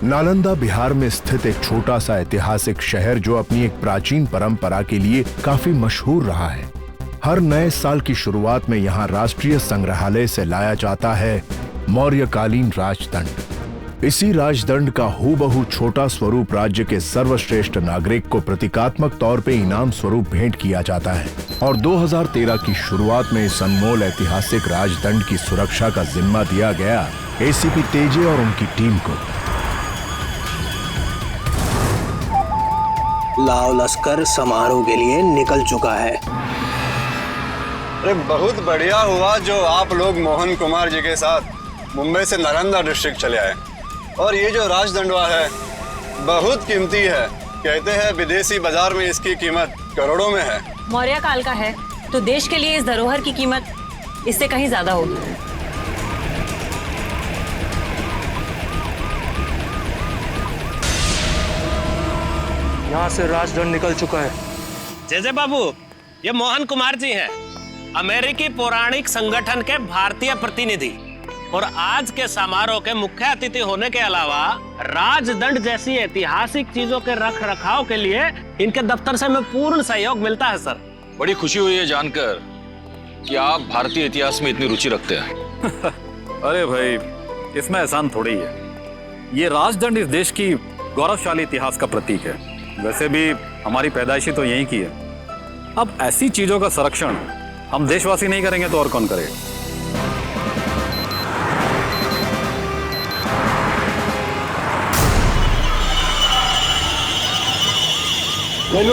नालंदा बिहार में स्थित एक छोटा सा ऐतिहासिक शहर जो अपनी एक प्राचीन परंपरा के लिए काफी मशहूर रहा है। हर नए साल की शुरुआत में यहाँ राष्ट्रीय संग्रहालय से लाया जाता है मौर्यकालीन राजदंड। इसी राजदंड का हूबहू छोटा स्वरूप राज्य के सर्वश्रेष्ठ नागरिक को प्रतीकात्मक तौर पे इनाम स्वरूप भेंट किया जाता है और 2013 की शुरुआत में इस अनमोल ऐतिहासिक राजदंड की सुरक्षा का जिम्मा दिया गया एसीपी तेजे और उनकी टीम को। लाव लश्कर समारोह के लिए निकल चुका है। अरे बहुत बढ़िया हुआ जो आप लोग मोहन कुमार जी के साथ मुंबई से नालंदा डिस्ट्रिक्ट चले आए। और ये जो राजदंडवा है बहुत कीमती है। कहते हैं विदेशी बाजार में इसकी कीमत करोड़ों में है। मौर्य काल का है तो देश के लिए इस धरोहर की कीमत इससे कहीं ज्यादा होगी। यहाँ से राजदंड निकल चुका है। जय बाबू, ये मोहन कुमार जी हैं, अमेरिकी पौराणिक संगठन के भारतीय प्रतिनिधि और आज के समारोह के मुख्य अतिथि होने के अलावा राजदंड जैसी ऐतिहासिक चीजों के रख रखाव के लिए इनके दफ्तर से हमें पूर्ण सहयोग मिलता है सर। बड़ी खुशी हुई है जानकर कि आप भारतीय इतिहास में इतनी रुचि रखते हैं। अरे भाई, इसमें एहसान थोड़ी है। ये राजदंड इस देश की गौरवशाली इतिहास का प्रतीक है। वैसे भी हमारी पैदाइशी तो यहीं की है। अब ऐसी चीजों का संरक्षण हम देशवासी नहीं करेंगे तो और कौन करेगा?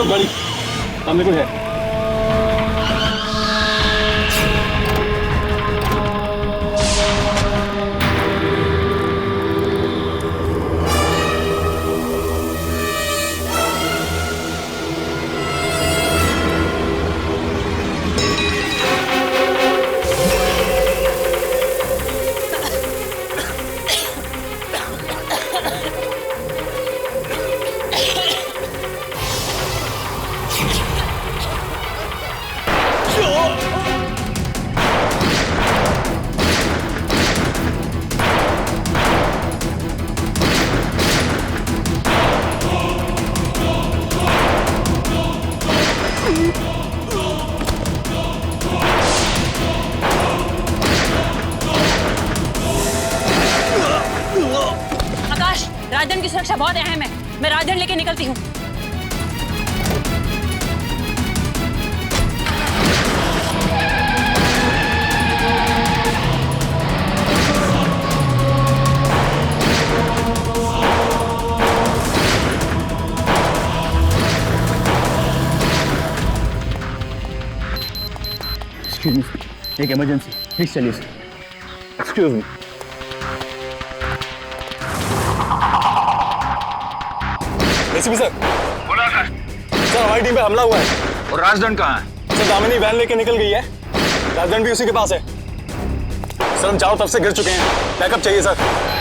बड़ी सामने कोई है। राजदंड की सुरक्षा बहुत अहम है। मैं राजदंड लेके निकलती हूँ। एक इमरजेंसी, प्लीज चलिए sir. Excuse me. ACP sir. बोला सर, हमारी टीम पे हमला हुआ है। और राजदंड कहाँ है? सर दामिनी वैन लेके निकल गई है। राजदंड भी उसी के पास है। सर हम चारों तरफ से गिर चुके हैं। बैकअप चाहिए सर।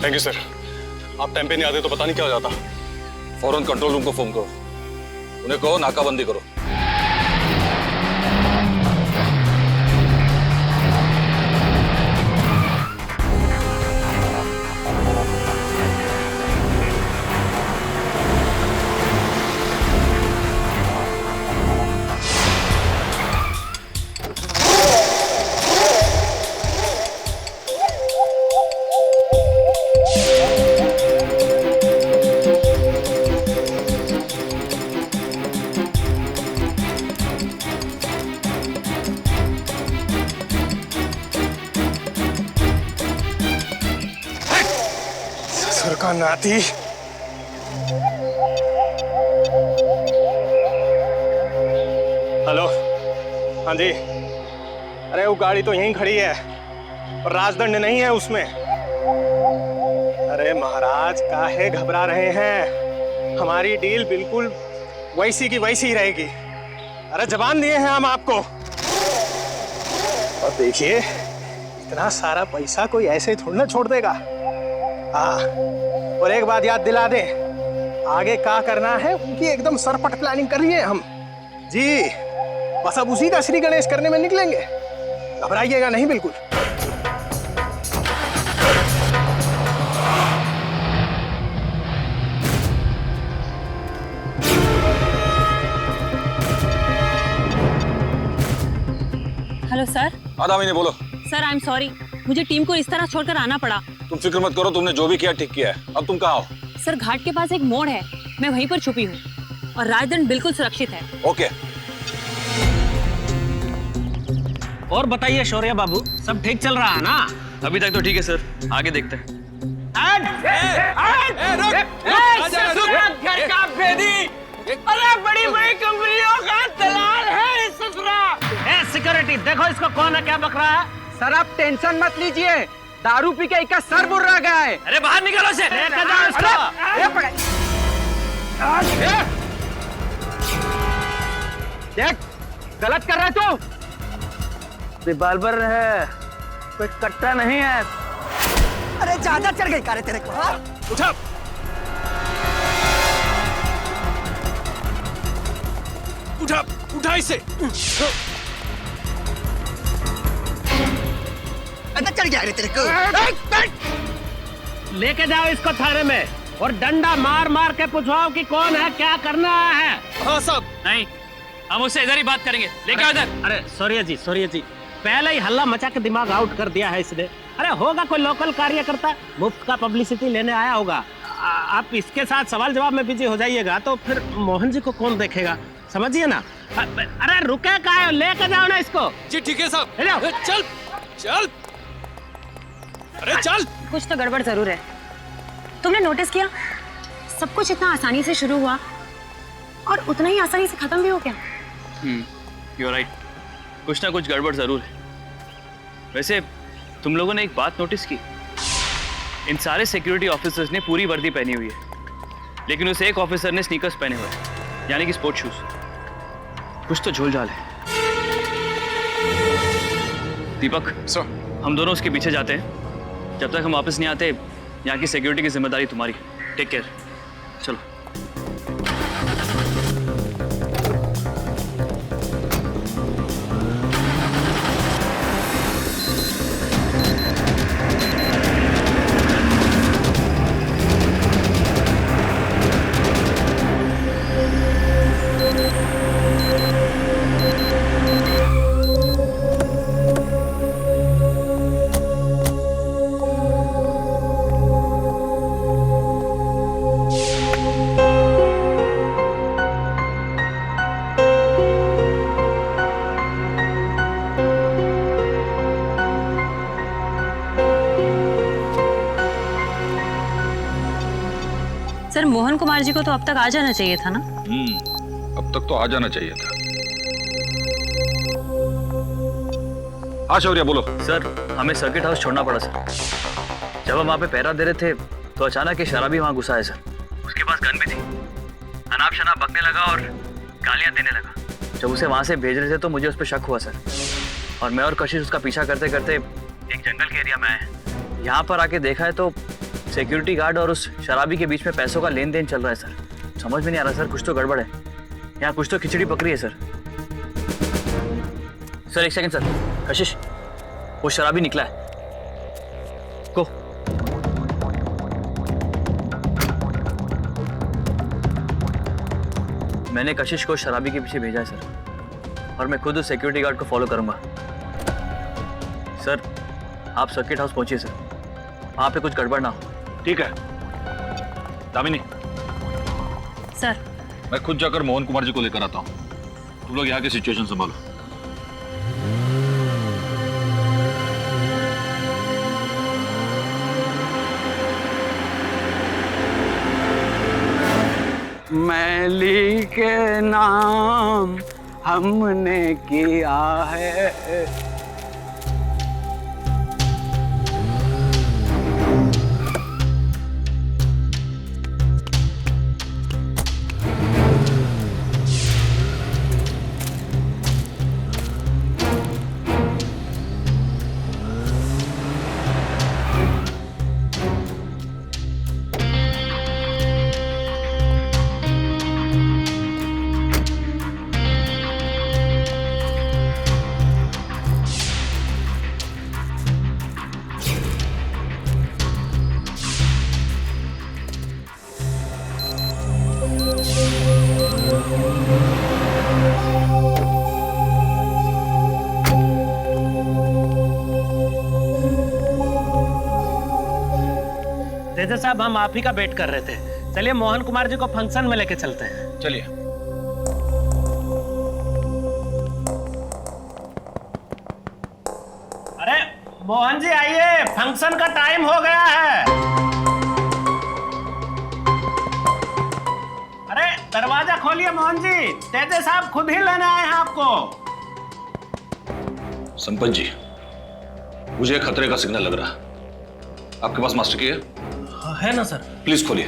Thank you sir. आप टाइम पे नहीं आते तो पता नहीं क्या हो जाता। फौरन कंट्रोल रूम को फोन करो, उन्हें कहो नाकाबंदी करो। घर का नाती। हेलो, हाँ जी। अरे वो गाड़ी तो यहीं खड़ी है और राजदंड नहीं है उसमें। अरे महाराज काहे घबरा रहे हैं, हमारी डील बिल्कुल वैसी की वैसी ही रहेगी। अरे जबान दिए हैं हम आपको। और देखिए इतना सारा पैसा कोई ऐसे थोड़ी ना छोड़ देगा। हाँ, और एक बात याद दिला दें, आगे क्या करना है उनकी एकदम सरपट प्लानिंग कर रही है हम जी। बस अब उसी का श्री गणेश करने में निकलेंगे, घबराइएगा नहीं बिल्कुल। Hello sir. दामिनी बोलो। सर आई एम सॉरी, मुझे टीम को इस तरह छोड़कर आना पड़ा। तुम फिक्र मत करो, तुमने जो भी किया ठीक किया है। अब तुम कहाँ हो? सर घाट के पास एक मोड़ है, मैं वहीं पर छुपी हूँ और राजदंड बिल्कुल सुरक्षित है। ओके। और बताइए शौर्य बाबू, सब ठीक चल रहा है ना? अभी तक तो ठीक है सर, आगे देखते हैं। घर का भेदी, अरे बड़ी बड़ी कंपनियों का दलाल है ससुरा। सिक्योरिटी देखो इसको, कौन है, क्या बक रहा है? सर आप टेंशन मत लीजिए, दारू पी के इसका सर बुर्रा गया है। अरे बाहर निकलो से, लेकर जाओ इसको। देख गलत कर रहे तू। रिवॉल्वर है, कोई कट्टा नहीं है। अरे ज्यादा चढ़ गई कारे तेरे को। उठा, उठा, उठा इसे। चढ़ गया रे तेरे को। लेके जाओ इसको थाने में और डंडा मार मार के पूछवाओ कि कौन है, क्या करना है। हाँ साहब। नहीं, हम उससे इधर ही बात करेंगे, लेके आओ इधर। अरे सॉरी जी, पहले ही हल्ला मचा के दिमाग आउट कर दिया है इसने। अरे होगा कोई लोकल कार्यकर्ता, मुफ्त का पब्लिसिटी लेने आया होगा। आप इसके साथ सवाल जवाब में बिजी हो जाइएगा तो फिर मोहन जी को कौन देखेगा, समझिए ना। अरे रुके का है, लेके जाओ ना इसको। जी ठीक है साहब। चल चल, अरे चल। कुछ तो गड़बड़ जरूर है। तुमने नोटिस किया, सब कुछ इतना आसानी से शुरू हुआ और उतना ही आसानी से खत्म भी हो गया। यू राइट, कुछ ना कुछ गड़बड़ जरूर है। वैसे तुम लोगों ने एक बात नोटिस की, इन सारे सिक्योरिटी ऑफिसर्स ने पूरी वर्दी पहनी हुई है, लेकिन उस एक ऑफिसर ने स्नीकर्स पहने हुए हैं, यानी कि स्पोर्ट्स शूज। कुछ तो झोलझाल है। दीपक सर, हम दोनों उसके पीछे जाते हैं। जब तक हम वापस नहीं आते, यहाँ की सिक्योरिटी की जिम्मेदारी तुम्हारी। Take care. चलो। सर मोहन कुमार जी को तो अब तक आ जाना चाहिए था ना? अब तक तो आ जाना चाहिए था। हाँ शौर्य बोलो। सर हमें सर्किट हाउस छोड़ना पड़ा सर। जब हम वहाँ पे पहरा दे रहे थे तो अचानक ये शराबी वहाँ घुसा है सर। उसके पास गन भी थी, अनाप शनाप बकने लगा और गालियाँ देने लगा। जब उसे वहाँ से भेज रहे थे तो मुझे उस पर शक हुआ सर, और मैं और कशिश उसका पीछा करते करते एक जंगल के एरिया में आए। यहाँ पर आके देखा है तो सिक्योरिटी गार्ड और उस शराबी के बीच में पैसों का लेन देन चल रहा है सर। समझ में नहीं आ रहा सर, कुछ तो गड़बड़ है यहाँ, कुछ तो खिचड़ी पकड़ी है सर। सर एक सेकंड सर, कशिश वो शराबी निकला है। को मैंने कशिश को शराबी के पीछे भेजा है सर, और मैं खुद उस सिक्योरिटी गार्ड को फॉलो करूंगा। सर आप सर्किट हाउस पहुंचिए सर, वहां पे कुछ गड़बड़ ना हो। ठीक है दामिनी, सर मैं खुद जाकर मोहन कुमार जी को लेकर आता हूँ। तुम लोग यहाँ की सिचुएशन संभालो। मैली के नाम हमने किया है। तेजा साहब, हम आप ही का वेट कर रहे थे। चलिए मोहन कुमार जी को फंक्शन में लेके चलते हैं। चलिए। अरे मोहन जी आइए, फंक्शन का टाइम हो गया है। अरे दरवाजा खोलिए मोहन जी, तेजा साहब खुद ही लेने आए हैं आपको। संपत जी, मुझे खतरे का सिग्नल लग रहा है। आपके पास मास्टर की है ना सर? प्लीज खोलिए।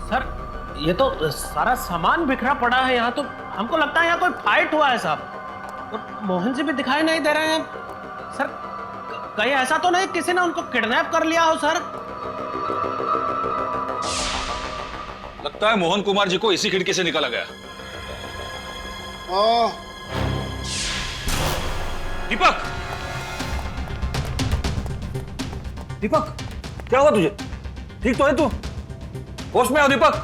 सर ये तो सारा सामान बिखरा पड़ा है यहाँ, तो हमको लगता है यहाँ कोई फाइट हुआ है साहब। और मोहन जी भी दिखाई नहीं दे रहे हैं सर। कहीं ऐसा तो नहीं किसी ने उनको किडनैप कर लिया हो सर? लगता है मोहन कुमार जी को इसी खिड़की से निकाला गया। दीपक, दीपक क्या हुआ तुझे? ठीक तो है तू? होश में आओ दीपक।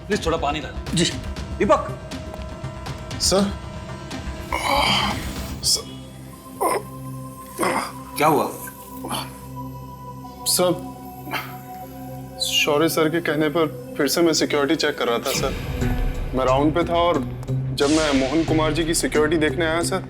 प्लीज थोड़ा पानी ला। जी दीपक। सर क्या हुआ? सर शौर्य सर के कहने पर फिर से मैं सिक्योरिटी चेक कर रहा था सर। मैं राउंड पे था और जब मैं मोहन कुमार जी की सिक्योरिटी देखने आया सर,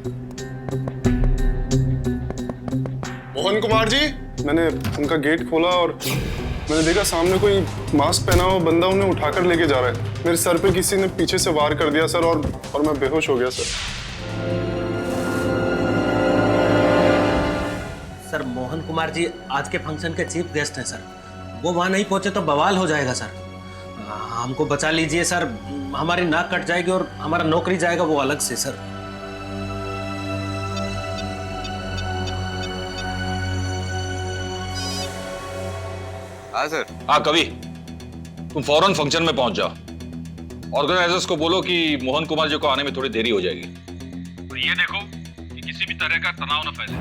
मोहन कुमार जी, मैंने उनका गेट खोला और मैंने देखा सामने कोई मास्क पहना हुआ बंदा उन्हें उठाकर लेके जा रहा है। मेरे सर पे किसी ने पीछे से वार कर दिया सर और मैं बेहोश हो गया सर। सर मोहन कुमार जी आज के फंक्शन के चीफ गेस्ट हैं सर। वो वहां नहीं पहुंचे तो बवाल हो जाएगा सर। हमको बचा लीजिए सर, हमारी नाक कट जाएगी और हमारा नौकरी जाएगा वो अलग से सर। हाँ सर। हाँ कवि, तुम फौरन फंक्शन में पहुंच जाओ। ऑर्गेनाइजर्स को बोलो कि मोहन कुमार जी को आने में थोड़ी देरी हो जाएगी। और ये देखो कि किसी भी तरह का तनाव न फैले,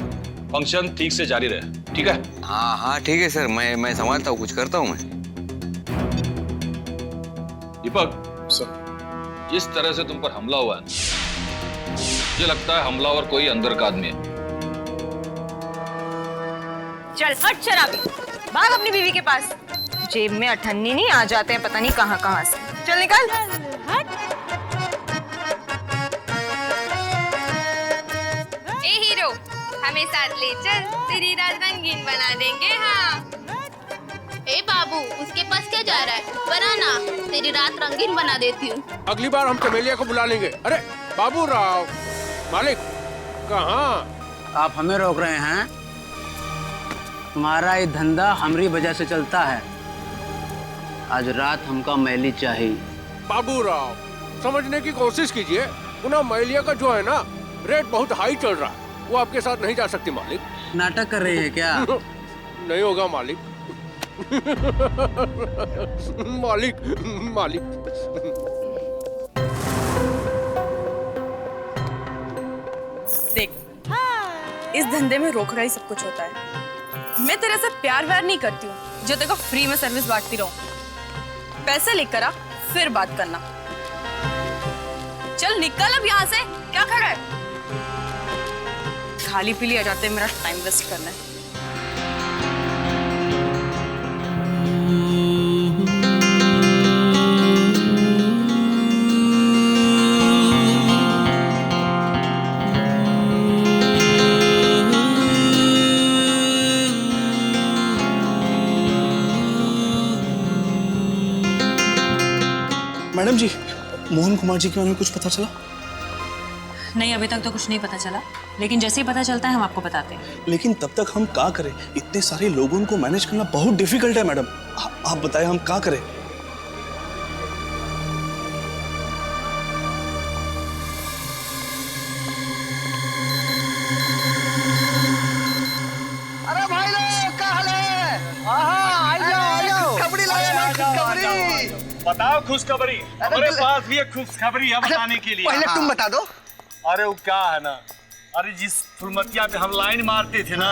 फंक्शन ठीक से जारी रहे। ठीक है? हाँ हाँ ठीक है सर, मैं संभालता हूँ, कुछ करता हूँ मैं। दीपक सर, जिस तरह से तुम पर हमला हुआ है, मुझे लगता है हमलावर कोई अंदर का आदमी है। चल हट शराबी, भाग अपनी बीवी के पास। जेब में अठन्नी नहीं, आ जाते हैं पता नहीं कहाँ कहाँ से। चल निकल। हट। ए हीरो, हमें साथ ले चल, तेरी रात रंगीन बना देंगे। हाँ ए बाबू, उसके पास क्या जा रहा है? बनाना, तेरी रात रंगीन बना देती हूँ। अगली बार हम चमेलिया को बुला लेंगे। अरे बाबू राव, मालिक कहाँ? आप हमें रोक रहे हैं? तुम्हारा ये धंधा हमारी वजह से चलता है। आज रात हमका मैली चाहिए। बाबू राव समझने की कोशिश कीजिए, पुनः मैलिया का जो है ना रेट बहुत हाई चल रहा है, वो आपके साथ नहीं जा सकती मालिक। नाटक कर रही है क्या? नहीं होगा मालिक। मालिक मालिक। देख, इस धंधे में रोकड़ा ही सब कुछ होता है। मैं तेरे से प्यार व्यार नहीं करती हूँ जो तेरे को फ्री में सर्विस बांटती रहूं। पैसे लेकर आ, फिर बात करना। चल निकल अब यहाँ से, क्या खड़ा है? खाली पीली आ जाते हैं मेरा टाइम वेस्ट करना है। मैडम जी, मोहन कुमार जी के बारे में कुछ पता चला? नहीं, अभी तक तो कुछ नहीं पता चला, लेकिन जैसे ही पता चलता है हम आपको बताते हैं। लेकिन तब तक हम क्या करें? इतने सारे लोगों को मैनेज करना बहुत डिफिकल्ट है मैडम। आप बताएं हम क्या करें? अरे भाई लोग क्या हाल है? आ जाओ। खुशखबरी लाया ना, खुशखबरी। बताओ खुशखबरी। हमारे पास भी एक खुशखबरी है बताने के लिए। पहले तुम बता दो। अरे वो क्या है ना, अरे जिस फुलमतिया पे हम लाइन मारते थे ना,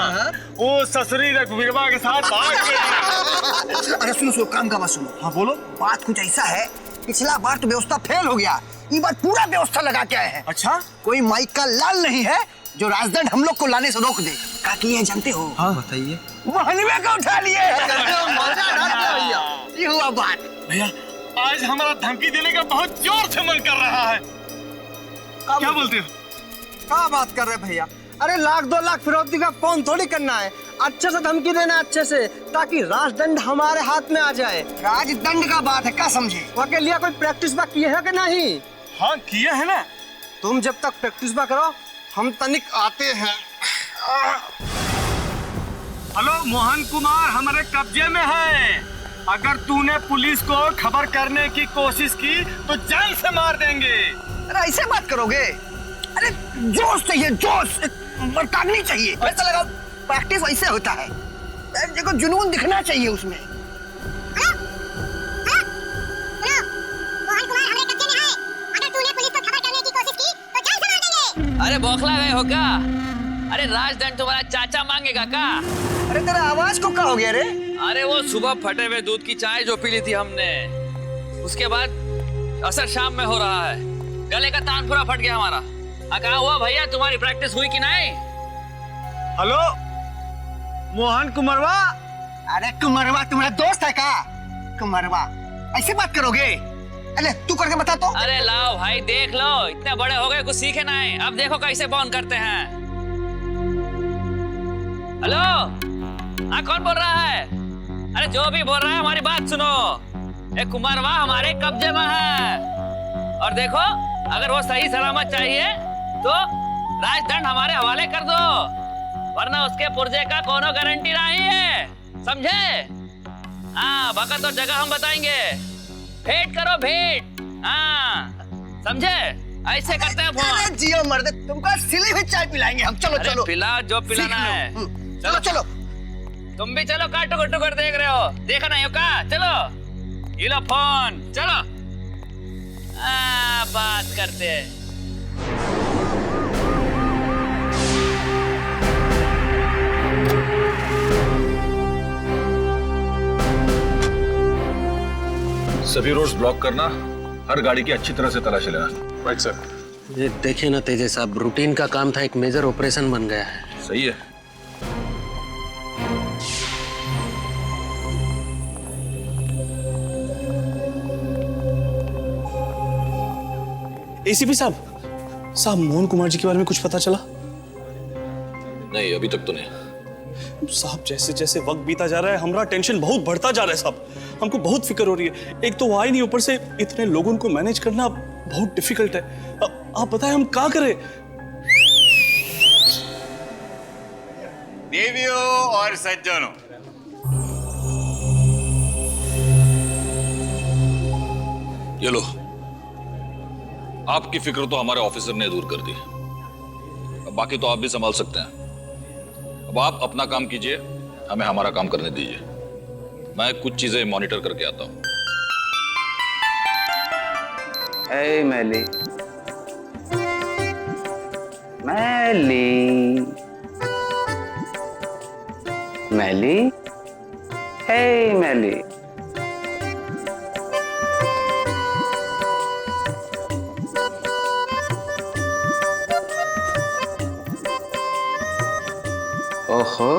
वो ससुरी रघुवीरवा के साथ भाग गई। अरे सुनो, काम का बात सुनो। हाँ बोलो। बात कुछ ऐसा है, पिछला बार तो व्यवस्था फेल हो गया, इस बार पूरा व्यवस्था लगा के आए हैं। अच्छा? कोई माइक का लाल नहीं है जो राजदंड हम लोग को लाने से रोक दे। क्या किए जानते हो? हाँ बताइए। महलवे को उठा लिए। भैया ये हुआ बात। भैया आज हमारा धमकी देने का बहुत जोर से मन कर रहा है। क्या बोलते हो? क्या बात कर रहे भैया? अरे 1-2 लाख फिरौती का फोन थोड़ी करना है, अच्छे से धमकी देना, अच्छे से, ताकि राजदंड हमारे हाथ में आ जाए। राजदंड का बात है, क्या समझे? वहाँ के लिए कोई प्रैक्टिस बा किए है कि नहीं? हाँ किए है ना। तुम जब तक प्रैक्टिस बा करो, हम तनिक आते हैं। हेलो, मोहन कुमार हमारे कब्जे में है। अगर तूने पुलिस को खबर करने की कोशिश की तो जान से मार देंगे। अरे ऐसे बात करोगे? अरे जोश चाहिए, जोश, बरतागनी चाहिए। ऐसा लगा प्रैक्टिस वैसे होता है, देखो जुनून दिखना चाहिए उसमें। अरे बौखला गए हो क्या? अरे राजदंड तुम्हारा चाचा मांगेगा क्या? अरे तेरा आवाज को क्या हो गया रे? अरे वो सुबह फटे हुए दूध की चाय जो पी ली थी हमने, उसके बाद असर शाम में हो रहा है, गले का तान पूरा फट गया हमारा। कहा हुआ भैया, तुम्हारी प्रैक्टिस हुई कि नहीं? हेलो मोहन कुमारवा। अरे कुमारवा तुम्हारा दोस्त है क्या? कुमारवा ऐसे बात करोगे? अरे तू करके बता तो। अरे लाओ भाई देख लो, इतने बड़े हो गए, कुछ सीखे नहीं। अब देखो कैसे फोन करते हैं। हेलो, हाँ कौन बोल रहा है? अरे जो भी बोल रहा है हमारी बात सुनो। एक कुमारवा हमारे कब्जे में है, और देखो अगर वो सही सलामत चाहिए तो राजदंड हमारे हवाले कर दो, वरना उसके पुर्जे का कोनो गारंटी नहीं है, समझे? हाँ वक्त और जगह हम बताएंगे, भेंट करो भेंट। हाँ समझे? ऐसे करते हैं फोन। अरे जियो मर्द, तुमको सिली हुई चाय पिलाएंगे हम। चलो चलो पिला जो पिलाना है। चलो चलो तुम भी चलो, का टुकर टुकर देख रहे हो, देखा नहीं हो का? चलो ये लो फोन, चलो बात करते हैं। सभी रोड्स ब्लॉक करना, हर गाड़ी की अच्छी तरह से तलाशी लेना। Right sir. ये देखे ना तेजे साहब, रूटीन का काम था, एक मेजर ऑपरेशन बन गया है। सही है। एसीपी साहब, मोहन कुमार जी के बारे में कुछ पता चला? नहीं अभी तक तो नहीं। साहब जैसे जैसे वक्त बीता जा रहा है, हमारा टेंशन बहुत बढ़ता जा रहा है साहब। हमको बहुत फिक्र हो रही है। एक तो वो आई नहीं, ऊपर से इतने लोगों को मैनेज करना बहुत डिफिकल्ट है। आप बताएं हम क्या करें? देवियों और सज्जनों, ये लो, आपकी फिक्र तो हमारे ऑफिसर ने दूर कर दी, अब बाकी तो आप भी संभाल सकते हैं। अब आप अपना काम कीजिए, हमें हमारा काम करने दीजिए। मैं कुछ चीजें मॉनिटर करके आता हूं। ए मैली मैली मैली, हे मैली, ओहो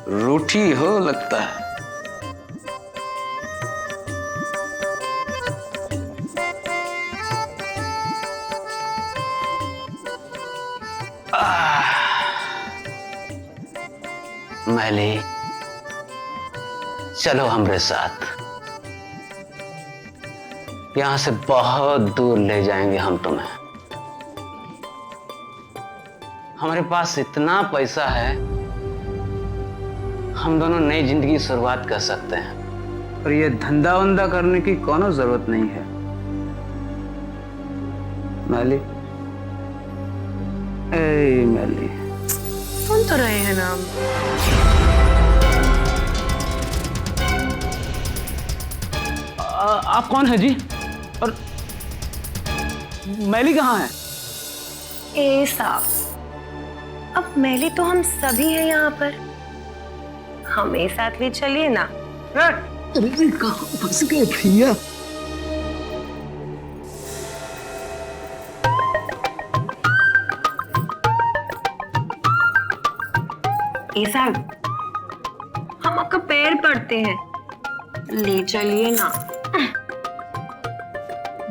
रूठी हो लगता है। मैली चलो हमरे साथ, यहाँ से बहुत दूर ले जाएंगे हम तुम्हें। हमारे पास इतना पैसा है, हम दोनों नई जिंदगी की शुरुआत कर सकते हैं। और ये धंधा वंदा करने की कोनो जरूरत नहीं है। मैली, ए मैली, सुन तो रहे हैं नाम। आप कौन है जी? और मैली कहाँ है? ए साहब, अब मैली तो हम सभी हैं यहाँ पर, हमें साथ ले चलिए ना। अरे कहाँ फंस गए भैया? ए साहब, हम आपका पैर पड़ते हैं, ले चलिए ना।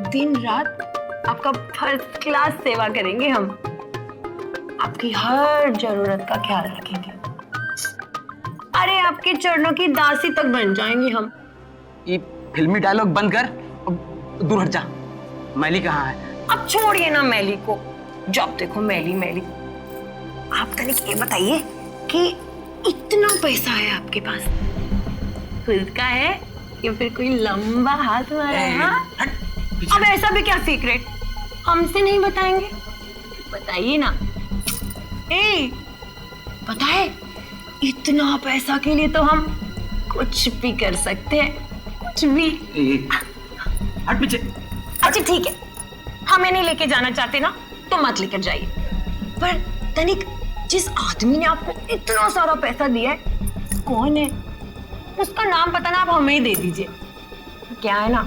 दिन रात आपका फर्स्ट क्लास सेवा करेंगे हम, आपकी हर जरूरत का ख्याल रखेंगे। अरे आपके चरणों की दासी तक बन जाएंगे हम। ये फिल्मी डायलॉग बंद कर, दूर हट जा। मैली कहाँ है? अब छोड़िए ना मैली को, जब देखो मैली मैली। आप तनिक ये बताइए कि इतना पैसा है आपके पास, खुद का है या फिर कोई लंबा हाथ वाला है? अब ऐसा भी क्या सीक्रेट हमसे नहीं बताएंगे? बताइए ना। ए, बताए, इतना पैसा के लिए तो हम कुछ भी कर सकते हैं, कुछ भी। हट पीछे। अच्छा ठीक है, हमें नहीं लेके जाना चाहते ना तो मत लेकर जाइए। पर तनिक, जिस आदमी ने आपको इतना सारा पैसा दिया है कौन है, उसका नाम पता ना, आप हमें ही दे दीजिए। क्या है ना,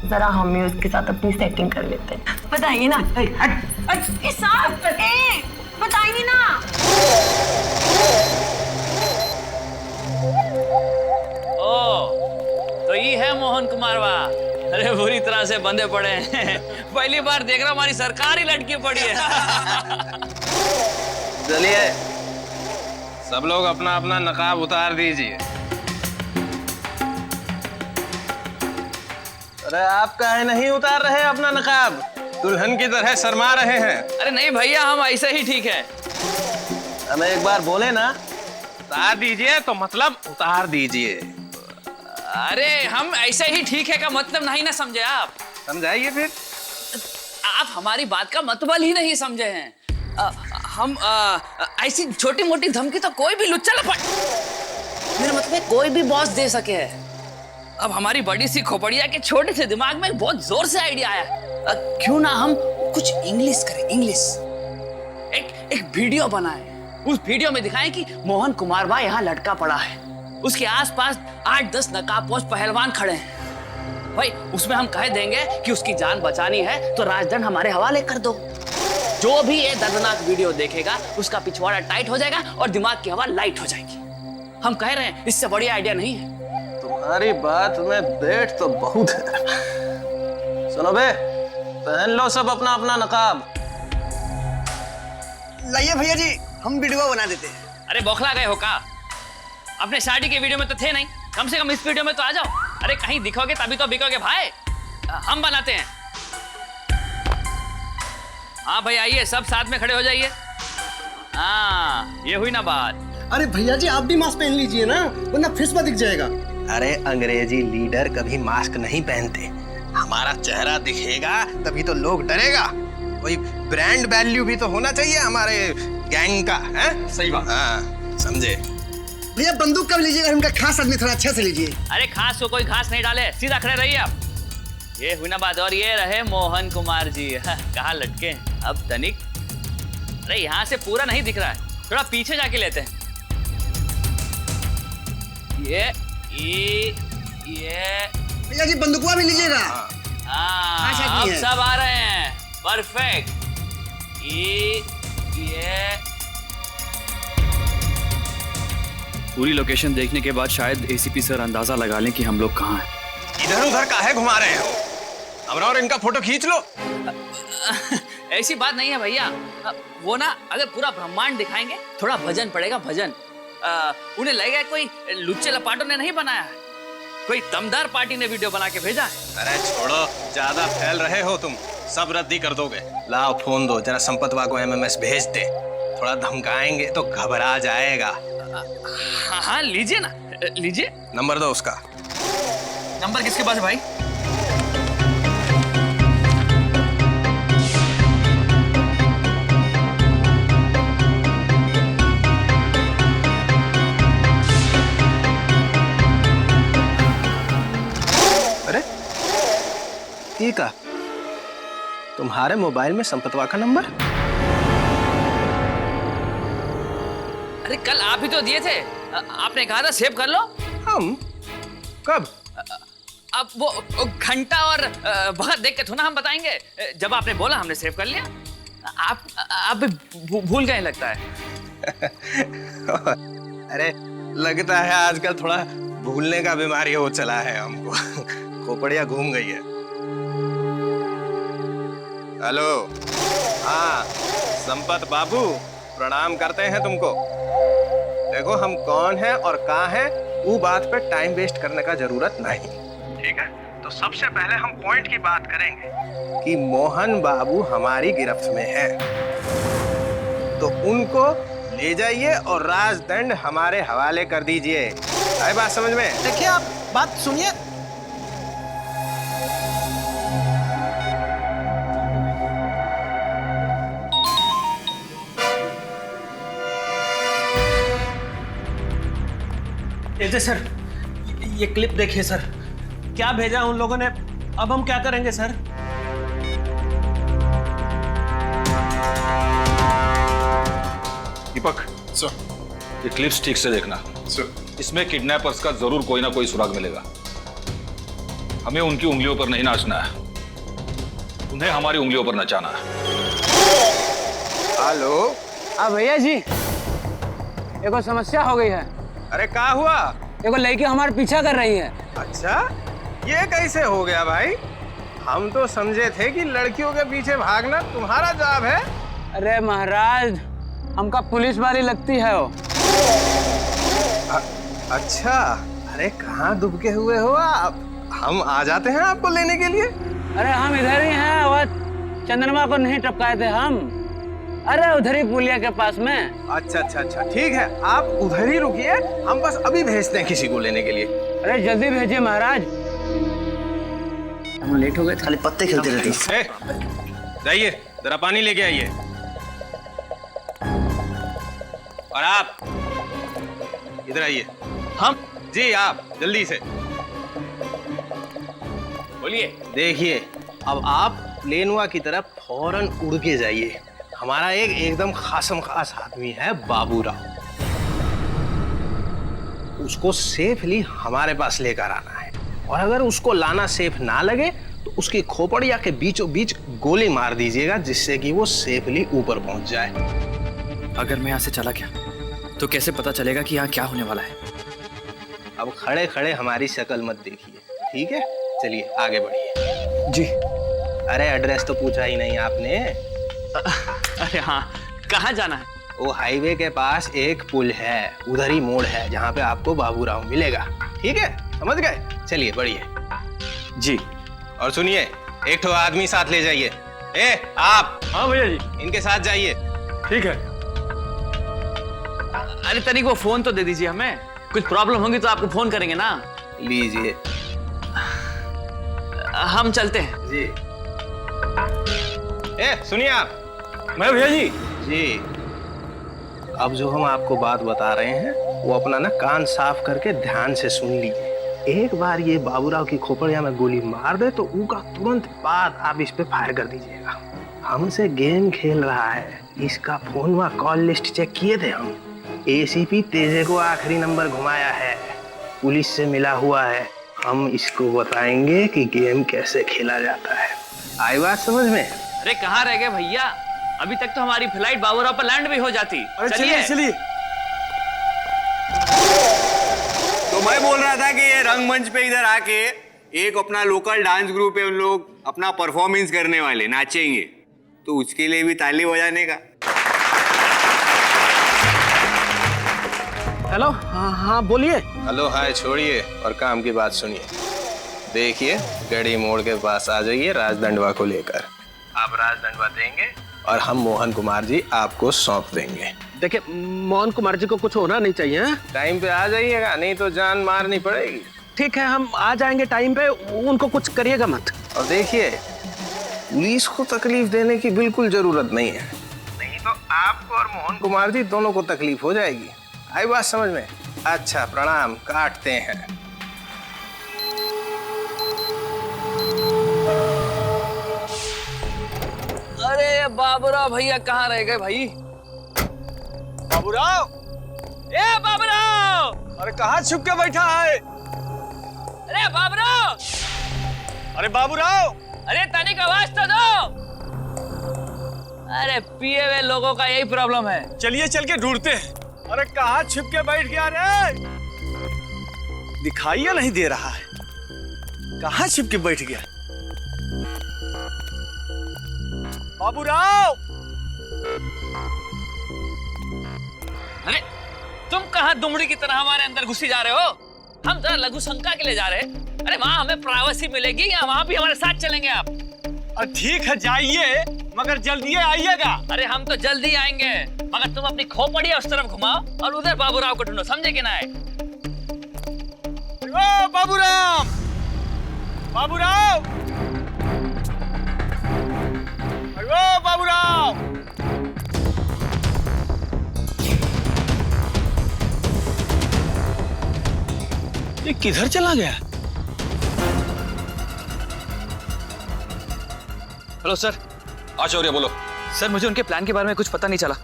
जरा हम ही उसके साथ अपनी सेटिंग कर लेते हैं। बताइए ना। बताइए ना। ओ, तो ये है मोहन कुमार वाह। अरे बुरी तरह से बंधे पड़े हैं। पहली बार देख रहा हूँ हमारी सरकारी लड़की पड़ी है। चलिए सब लोग अपना अपना नकाब उतार दीजिए। अरे आप काहे नहीं उतार रहे अपना नकाब? दुल्हन की तरह शर्मा रहे हैं। अरे नहीं भैया, हम ऐसे ही ठीक है। हमें एक बार बोले ना उतार दीजिए तो मतलब उतार दीजिए। अरे हम ऐसे ही ठीक है का मतलब नहीं ना समझे आप। समझाइए फिर। आप हमारी बात का मतलब ही नहीं समझे हैं। हम ऐसी छोटी मोटी धमकी तो कोई भी लुच्चा लपट, मेरा मतलब है कोई भी बॉस दे सके है। अब हमारी बड़ी सी खोपड़िया के छोटे से दिमाग में बहुत जोर से आइडिया आया, क्यों ना हम कुछ इंग्लिश करें। इंग्लिश एक वीडियो बनाए, उस वीडियो में दिखाएं कि मोहन कुमार भाई यहाँ लटका पड़ा है, उसके आसपास 8-10 नकाबपोश पहलवान खड़े हैं। भाई उसमें हम कह देंगे कि उसकी जान बचानी है तो राजदंड हमारे हवाले कर दो। जो भी ये दर्दनाक वीडियो देखेगा उसका पिछवाड़ा टाइट हो जाएगा और दिमाग की हवा लाइट हो जाएगी। हम कह रहे हैं इससे बढ़िया आइडिया नहीं है। तुम्हारी बात में बैठ तो बहुत है। सुनो बे, पहन लो सब अपना अपना नकाब। लाइए भैया जी, हम वीडियो बना देते हैं। अरे बौखला गए हो का? अपने शादी के वीडियो में तो थे नहीं, कम से कम इस वीडियो में तो आ जाओ। अरे कहीं दिखोगे तभी तो बिकोगे भाई। हम बनाते हैं। हाँ भाई आइए, सब साथ में खड़े हो जाइए। हाँ ये हुई ना बात। अरे भैया जी आप भी मास्क पहन लीजिए ना, वरना फेस पर दिख जाएगा। अरे अंग्रेजी लीडर कभी मास्क नहीं पहनते, हमारा चेहरा दिखेगा तभी तो लोग डरेगा। कोई ब्रांड वैल्यू भी तो होना चाहिए हमारे गैंग का, है? सही बात। हाँ समझे। भैया बंदूक कब लीजिएगा? उनका खास आदमी थोड़ा अच्छा से लीजिए। अरे खास को कोई खास नहीं डाले, सीधा खड़े रहिए आप। ये हुई ना बात। और ये रहे मोहन कुमार जी। कहाँ लटके हैं अब तनिक? अरे यहाँ से पूरा नहीं दिख रहा है, थोड़ा पीछे जाके लेते हैं। ये भैया जी बंदूकवा भी लीजिएगा। हाँ अब सब आ रहे हैं। परफेक्ट। ये पूरी लोकेशन देखने के बाद शायद एसीपी सर अंदाजा लगा लें कि हम लोग कहाँ हैं। इधर उधर काहे घुमा रहे हो? हमरा और इनका फोटो खींच लो। ऐसी बात नहीं है भैया, वो ना अगर पूरा ब्रह्मांड दिखाएंगे थोड़ा भजन पड़ेगा, भजन। उन्हें लगेगा कोई लुच्चे लपाटों ने नहीं बनाया है। कोई दमदार पार्टी ने वीडियो बना के भेजा है। अरे छोड़ो, ज्यादा फैल रहे हो तुम, सब रद्दी कर दोगे। लाओ फोन दो, जरा संपतवा को एमएमएस भेज दे, थोड़ा धमकाएंगे तो घबरा जाएगा। हाँ हाँ लीजिए ना, लीजिए। नंबर दो उसका। नंबर किसके पास है भाई? अरे ठीक है, तुम्हारे मोबाइल में संपतवा का नंबर? अरे कल आप ही तो दिए थे, आपने कहा था सेव कर लो। हम कब? अब वो घंटा और वक्त देख के थोड़ा हम बताएंगे, जब आपने बोला हमने सेव कर लिया। आप भूल गए लगता है। अरे लगता है आजकल थोड़ा भूलने का बीमारी हो चला है हमको। खोपड़िया घूम गई है। हेलो, हाँ संपत बाबू, प्रणाम करते हैं तुमको। देखो हम कौन हैं और कहाँ हैं, वो बात पे टाइम वेस्ट करने का जरूरत नहीं, ठीक है? तो सबसे पहले हम पॉइंट की बात करेंगे कि मोहन बाबू हमारी गिरफ्त में है, तो उनको ले जाइए और राजदंड हमारे हवाले कर दीजिए। आई बात समझ में? देखिए आप बात सुनिए। सर ये क्लिप देखिए सर, क्या भेजा उन लोगों ने, अब हम क्या करेंगे सर? दीपक सर, ये क्लिप्स ठीक से देखना सर। इसमें किडनैपर्स का जरूर कोई ना कोई सुराग मिलेगा। हमें उनकी उंगलियों पर नहीं नाचना है, उन्हें हमारी उंगलियों पर नचाना है। हेलो, हाँ भैया जी, एगो समस्या हो गई है। अरे क्या हुआ? एगो लड़की हमारे पीछा कर रही है। अच्छा, ये कैसे हो गया भाई? हम तो समझे थे कि लड़कियों के पीछे भागना तुम्हारा जॉब है। अरे महाराज, हमका पुलिस वाली लगती है वो। अच्छा, अरे कहाँ दुबके हुए हो आप? हम आ जाते हैं आपको लेने के लिए। अरे हम इधर ही हैं, वो चंदनमा को नहीं टपकाए थे हम। अरे उधर ही पुलिया के पास में। अच्छा अच्छा अच्छा, ठीक है, आप उधर ही रुकिए, हम बस अभी भेजते हैं किसी को लेने के लिए। अरे जल्दी भेजिए महाराज, हम लेट हो गए, खाली पत्ते खेलते रहते। जाइए जरा पानी लेके आइए। और आप इधर आइए। हम? जी आप जल्दी से बोलिए। देखिए, अब आप प्लेनवा की तरफ फौरन उड़ के जाइए। हमारा एक एकदम खासम खास आदमी है बाबूराव, उसको सेफली हमारे पास लेकर आना है, और अगर उसको लाना सेफ ना लगे तो उसकी खोपड़िया के बीचों बीच गोली मार दीजिएगा, जिससे कि वो सेफली ऊपर पहुंच जाए। अगर मैं यहाँ से चला गया तो कैसे पता चलेगा कि यहाँ क्या होने वाला है? अब खड़े खड़े हमारी शक्ल मत देखिए, ठीक है? चलिए आगे बढ़िए। जी। अरे एड्रेस तो पूछा ही नहीं आपने। अरे हाँ, कहाँ जाना है? वो हाईवे के पास एक पुल है, उधर ही मोड़ है जहाँ पे आपको बाबूराव मिलेगा, ठीक है? समझ गए? चलिए बढ़िए। जी। और सुनिए, एक ठो आदमी साथ ले जाइए। ए आप? हाँ भैया जी। इनके साथ जाइए। ठीक है। अरे तनिक वो फोन तो दे दीजिए हमें, कुछ प्रॉब्लम होगी तो आपको फोन करेंगे ना। लीजिए। हम चलते हैं। जी। ए सुनिए आप। मैं भैया जी। जी। अब जो हम आपको बात बता रहे हैं वो अपना ना कान साफ करके ध्यान से सुन लीजिए। एक बार ये बाबूराव की खोपड़िया में गोली मार दे तो उनका तुरंत बाद आप इस पे फायर कर दीजिएगा। हमसे गेम खेल रहा है, इसका फोन व कॉल लिस्ट चेक किए थे हम। एसीपी तेजे को आखिरी नंबर घुमाया है, पुलिस से मिला हुआ है। हम इसको बताएंगे कि गेम कैसे खेला जाता है। आई बात समझ में? अरे कहाँ रह गए भैया, अभी तक तो हमारी फ्लाइट बाबूराव पर लैंड भी हो जाती। चलिए चलिए। तो मैं बोल रहा था कि ये रंगमंच पे इधर आके एक अपना लोकल डांस ग्रुप है, उन लोग अपना परफॉर्मेंस करने वाले, नाचेंगे, तो उसके लिए भी ताली बजाने का। हेलो, हाँ बोलिए। हेलो हाय छोड़िए और काम की बात सुनिए। देखिए गड़ी मोड़ के पास आ जाइए राजदंडवा को लेकर। आप राजदंडवा देंगे और हम मोहन कुमार जी आपको सौंप देंगे। देखिए मोहन कुमार जी को कुछ होना नहीं चाहिए। टाइम पे आ जाइएगा, नहीं तो जान मारनी पड़ेगी। ठीक है, हम आ जाएंगे टाइम पे, उनको कुछ करिएगा मत। और देखिए पुलिस को तकलीफ देने की बिल्कुल जरूरत नहीं है, नहीं तो आपको और मोहन कुमार जी दोनों को तकलीफ हो जाएगी। आई बात समझ में? अच्छा प्रणाम, काटते हैं। अरे बाबूराव भैया कहाँ रह गए भाई? बाबूराव, ए बाबूराव! अरे कहाँ छुप के बैठा है? अरे बाबूराव! अरे बाबूराव! अरे तनिक आवाज तो दो। अरे पिए हुए लोगों का यही प्रॉब्लम है। चलिए चल के ढूंढते हैं। अरे कहाँ छुप के बैठ गया रे? दिखाई नहीं दे रहा है, कहाँ छुप के बैठ गया? बाबूराव! अरे तुम कहाँ दुमड़ी की तरह हमारे अंदर घुसी जा रहे हो? हम जरा लघु शंका के लिए जा रहे हैं। अरे वहाँ हमें प्राइवेसी मिलेगी या वहाँ भी हमारे साथ चलेंगे आप? अरे ठीक है जाइए, मगर जल्दी आइएगा। अरे हम तो जल्दी आएंगे, मगर तुम अपनी खोपड़ी उस तरफ घुमाओ और उधर बाबूराव को ढूंढो, समझे कि ना? ओ बाबूराम! बाबूराव! ओ बाबूराव! ये किधर चला गया? Hello sir. हाँ शौर्य बोलो। सर मुझे उनके प्लान के बारे में कुछ पता नहीं चला,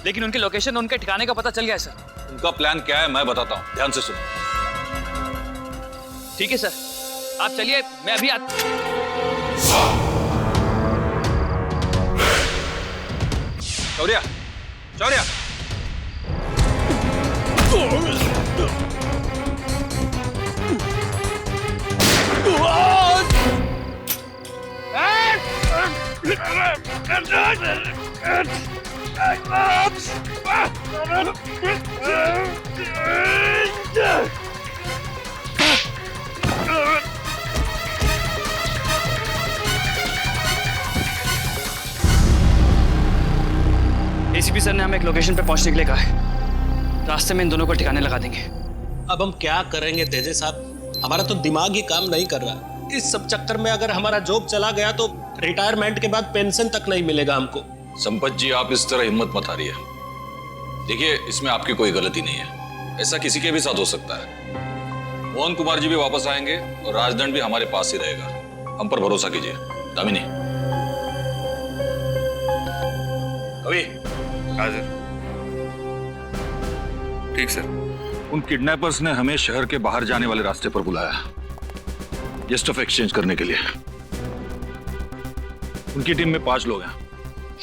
लेकिन उनकी लोकेशन, उनके ठिकाने का पता चल गया है सर। उनका प्लान क्या है मैं बताता हूँ, ध्यान से सुनो। ठीक है सर, आप चलिए, मैं अभी शौर्य, शौर्य! एसीपी सर ने हमें एक लोकेशन पे पहुंचने के लिए कहा है। रास्ते में इन दोनों को ठिकाने लगा देंगे। अब हम क्या करेंगे तेजे साहब? हमारा तो दिमाग ही काम नहीं कर रहा। इस सब चक्कर में अगर हमारा जॉब चला गया तो रिटायरमेंट के बाद पेंशन तक नहीं मिलेगा हमको। संपत जी आप इस तरह हिम्मत मत हारिए। देखिए इसमें आपकी कोई गलती नहीं है, ऐसा किसी के भी साथ हो सकता है। मोहन कुमार जी भी वापस आएंगे और राजदंड भी हमारे पास ही रहेगा, हम पर भरोसा कीजिए। दामिनी। कवि। ठीक सर। उन किडनैपर्स ने हमें शहर के बाहर जाने वाले रास्ते पर बुलाया, ये स्टफ एक्सचेंज करने के लिए। उनकी टीम में 5 लोग हैं,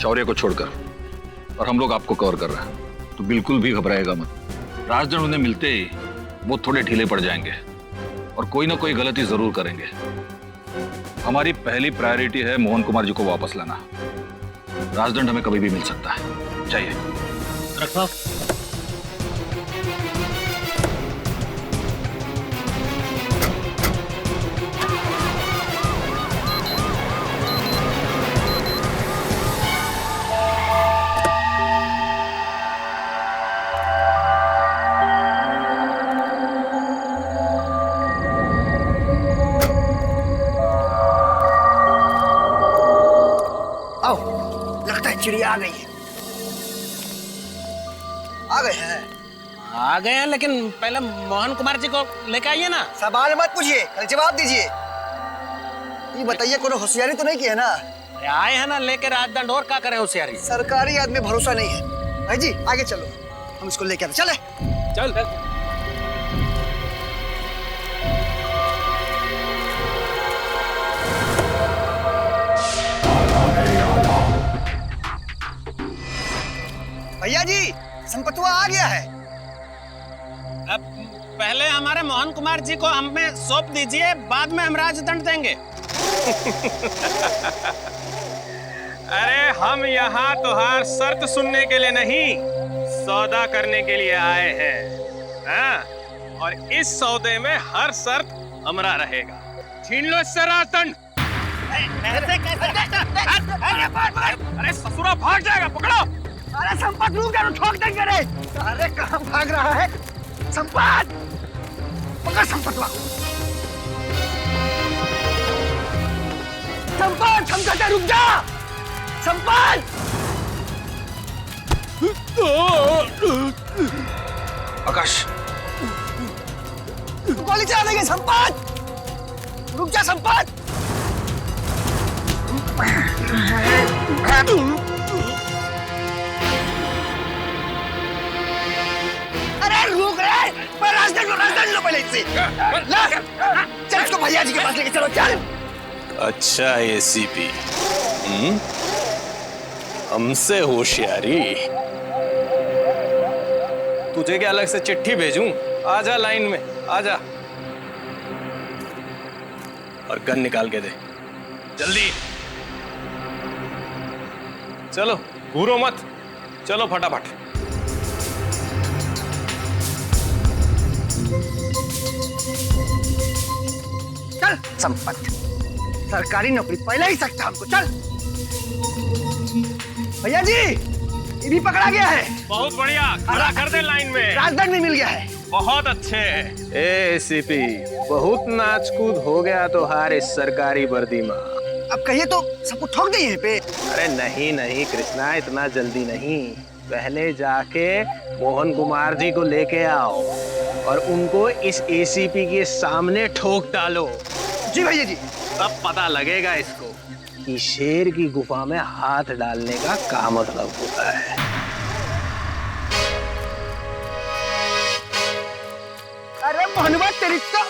शौर्य को छोड़कर, और हम लोग आपको कवर कर रहे हैं, तो बिल्कुल भी घबराएगा मत। राजदंड उन्हें मिलते ही वो थोड़े ढीले पड़ जाएंगे और कोई ना कोई गलती जरूर करेंगे। हमारी पहली प्रायोरिटी है मोहन कुमार जी को वापस लाना। राजदंड हमें कभी भी मिल सकता है, चाहिए रखो। चिड़िया आ गई है। आ गए हैं? आ गए हैं, लेकिन पहले मोहन कुमार जी को लेके आइए ना। सवाल मत पूछिए, कल जवाब दीजिए। ये बताइए कोनो होशियारी तो नहीं की है ना? आए हैं ना लेके राजदंड, और क्या करें होशियारी? सरकारी आदमी भरोसा नहीं है। भाई जी आगे चलो, हम इसको लेके आते। चले चल। भैया जी संपतुआ आ गया है। अब पहले हमारे मोहन कुमार जी को हमें सौंप दीजिए, बाद में हम राजदंड देंगे। अरे हम यहाँ तुहार शर्त सुनने के लिए नहीं, सौदा करने के लिए आए हैं। हाँ? और इस सौदे में हर शर्त हमारा रहेगा। छीन लो इससे राजदंड। अरे ससुरा भाग जाएगा, पकड़ो। अरे संपत रुक जा, ठोक देंगे रे। अरे कहाँ भाग रहा है संपत? पकड़ संपत को। संपत, संपत रुक जा। संपत। आकाश, गोली चला देंगे संपत। रुक जा संपत। अरे रुक रे, पर राजदंड लो पहले इससे। ला, चल इसको भैया जी के पास लेके चलो, चल। अच्छा एसीपी, हमसे होशियारी। तुझे क्या अलग से चिट्ठी भेजूं? आजा लाइन में, आजा। और गन निकाल के दे जल्दी। चलो घूरो मत, चलो फटाफट। चल संपत, सरकारी नौकरी पहले ही सकता हमको। चल भैया जी, ये भी पकड़ा गया है। बहुत बढ़िया, खड़ा कर दे लाइन में। राजदंड भी मिल गया है। बहुत अच्छे। एसीपी, बहुत नाच कूद हो गया तो हार इस सरकारी वर्दी में। अब कहिए तो सबको ठोक दे यहीं पे। अरे नहीं नहीं कृष्णा, इतना जल्दी नहीं। पहले जाके मोहन कुमार जी को लेके आओ और उनको इस एसीपी के सामने ठोक डालो। जी भैया जी। तब पता लगेगा इसको कि शेर की गुफा में हाथ डालने का क्या मतलब होता है। अरे मोहनवा तेरी तो।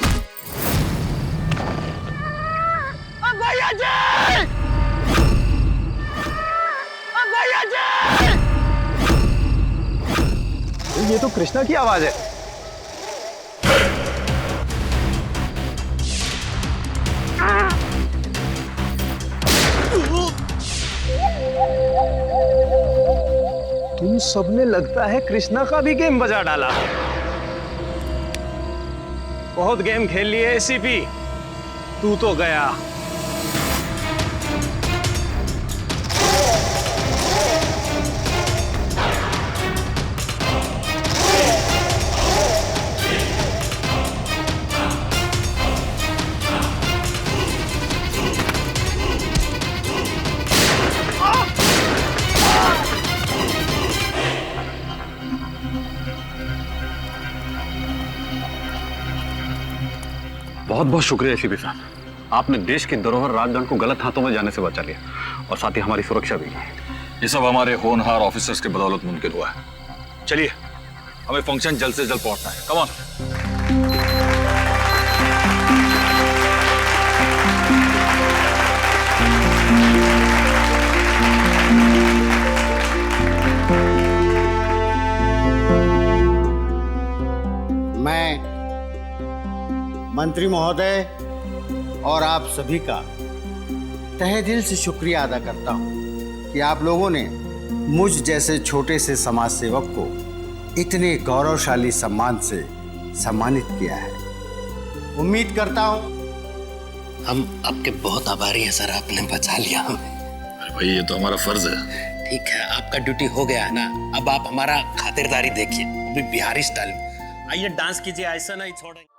भैया जी! भैया जी! ये तो कृष्णा की आवाज है। तुम सबने लगता है कृष्णा का भी गेम बजा डाला। बहुत गेम खेल लिए एसीपी, तू तो गया। बहुत बहुत शुक्रिया एसीपी साहब, आपने देश की धरोहर राजदंड को गलत हाथों में जाने से बचा लिया और साथ ही हमारी सुरक्षा भी। ये सब हमारे होनहार ऑफिसर्स के बदौलत मुमकिन हुआ है। चलिए, हमें फंक्शन जल्द से जल्द पहुंचना है। Come on. मैं मंत्री महोदय और आप सभी का तहे दिल से शुक्रिया अदा करता हूं कि आप लोगों ने मुझ जैसे छोटे से समाज सेवक को इतने गौरवशाली सम्मान से सम्मानित किया है। उम्मीद करता हूं। हम आपके बहुत आभारी हैं सर, आपने बचा लिया हमें। अरे भाई, ये तो हमारा फर्ज है। ठीक है, आपका ड्यूटी हो गया है ना, अब आप हमारा खातिरदारी देखिए, अभी बिहारी स्टाइल में। आइए डांस कीजिए, ऐसा नहीं छोड़ेंगे।